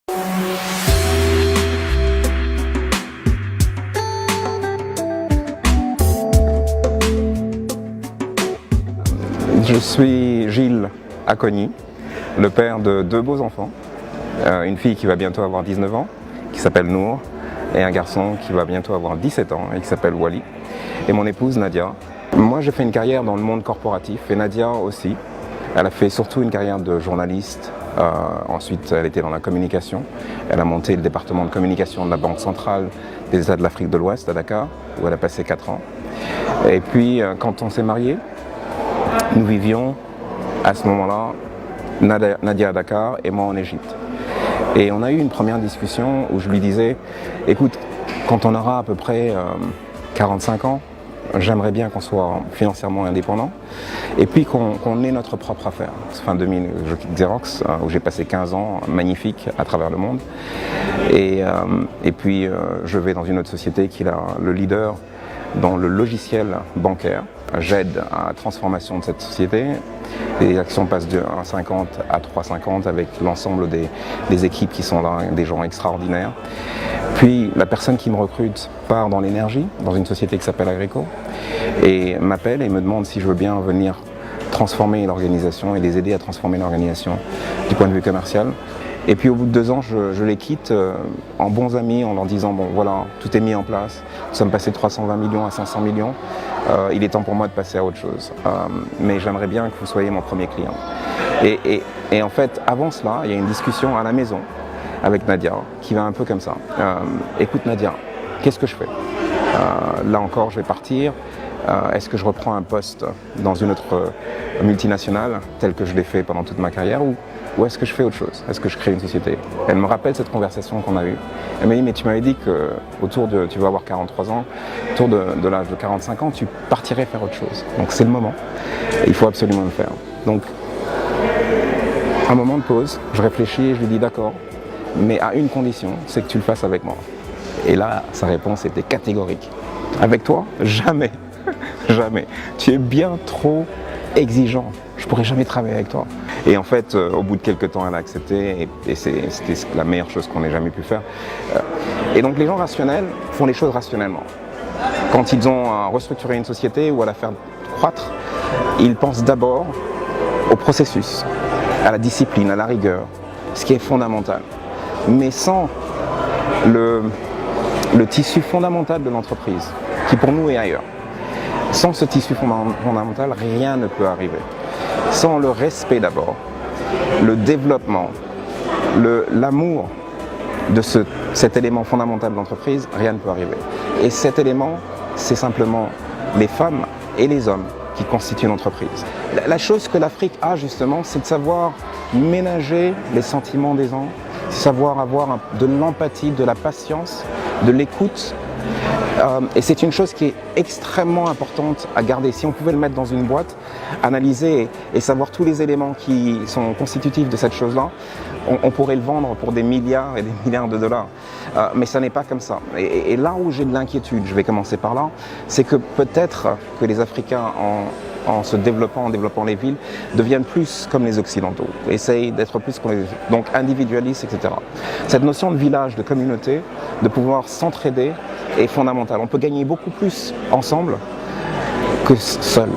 Je suis Gilles Acogny, le père de 2 beaux enfants, une fille qui va bientôt avoir 19 ans, qui s'appelle Nour, et un garçon qui va bientôt avoir 17 ans et qui s'appelle Wally, et mon épouse Nadia. Moi j'ai fait une carrière dans le monde corporatif, et Nadia aussi. Elle a fait surtout une carrière de journaliste, ensuite elle était dans la communication. Elle a monté le département de communication de la Banque centrale des États de l'Afrique de l'Ouest à Dakar, où elle a passé 4 ans. Et puis quand on s'est mariés, nous vivions à ce moment-là, Nadia à Dakar et moi en Égypte. Et on a eu une première discussion où je lui disais, écoute, quand on aura à peu près 45 ans, j'aimerais bien qu'on soit financièrement indépendant et puis qu'on ait notre propre affaire. Fin 2000, je quitte Xerox, où j'ai passé 15 ans magnifiques à travers le monde. Et puis je vais dans une autre société qui est le leader dans le logiciel bancaire. J'aide à la transformation de cette société. Les actions passent de 1,50 à 3,50 avec l'ensemble des équipes qui sont là, des gens extraordinaires. Puis la personne qui me recrute part dans l'énergie, dans une société qui s'appelle Agrico, et m'appelle et me demande si je veux bien venir transformer l'organisation et les aider à transformer l'organisation du point de vue commercial. Et puis au bout de 2 ans, je les quitte en bons amis, en leur disant, bon voilà, tout est mis en place, nous sommes passés de 320 millions à 500 millions, il est temps pour moi de passer à autre chose. Mais j'aimerais bien que vous soyez mon premier client. Et en fait, avant cela, il y a une discussion à la maison avec Nadia, qui va un peu comme ça. Écoute Nadia, qu'est-ce que je fais? Là encore, je vais partir. Est-ce que je reprends un poste dans une autre multinationale, tel que je l'ai fait pendant toute ma carrière, ou est-ce que je fais autre chose? Est-ce que je crée une société? Elle me rappelle cette conversation qu'on a eue. Elle m'a dit, mais tu m'avais dit que tu vas avoir 43 ans, autour de l'âge de 45 ans, tu partirais faire autre chose. Donc c'est le moment, il faut absolument le faire. Donc, un moment de pause, je réfléchis et je lui dis d'accord, mais à une condition, c'est que tu le fasses avec moi. Et là, sa réponse était catégorique. Avec toi? Jamais. Jamais. Tu es bien trop exigeant. Je ne pourrais jamais travailler avec toi. Et en fait, au bout de quelques temps, elle a accepté et c'était la meilleure chose qu'on ait jamais pu faire. Et donc les gens rationnels font les choses rationnellement. Quand ils ont à restructurer une société ou à la faire croître, ils pensent d'abord au processus, à la discipline, à la rigueur, ce qui est fondamental. Mais sans le tissu fondamental de l'entreprise, qui pour nous est ailleurs. Sans ce tissu fondamental, rien ne peut arriver. Sans le respect d'abord, le développement, l'amour de cet élément fondamental de l'entreprise, rien ne peut arriver. Et cet élément, c'est simplement les femmes et les hommes qui constituent l'entreprise. La chose que l'Afrique a justement, c'est de savoir ménager les sentiments des gens, savoir avoir de l'empathie, de la patience, de l'écoute. Et c'est une chose qui est extrêmement importante à garder. Si on pouvait le mettre dans une boîte, analyser et savoir tous les éléments qui sont constitutifs de cette chose-là, on pourrait le vendre pour des milliards et des milliards de dollars. Mais ça n'est pas comme ça. Et là où j'ai de l'inquiétude, je vais commencer par là, c'est que peut-être que les Africains, en se développant, en développant les villes, deviennent plus comme les Occidentaux, essayent d'être plus comme les... donc individualistes, etc. Cette notion de village, de communauté, de pouvoir s'entraider est fondamentale. On peut gagner beaucoup plus ensemble que seul.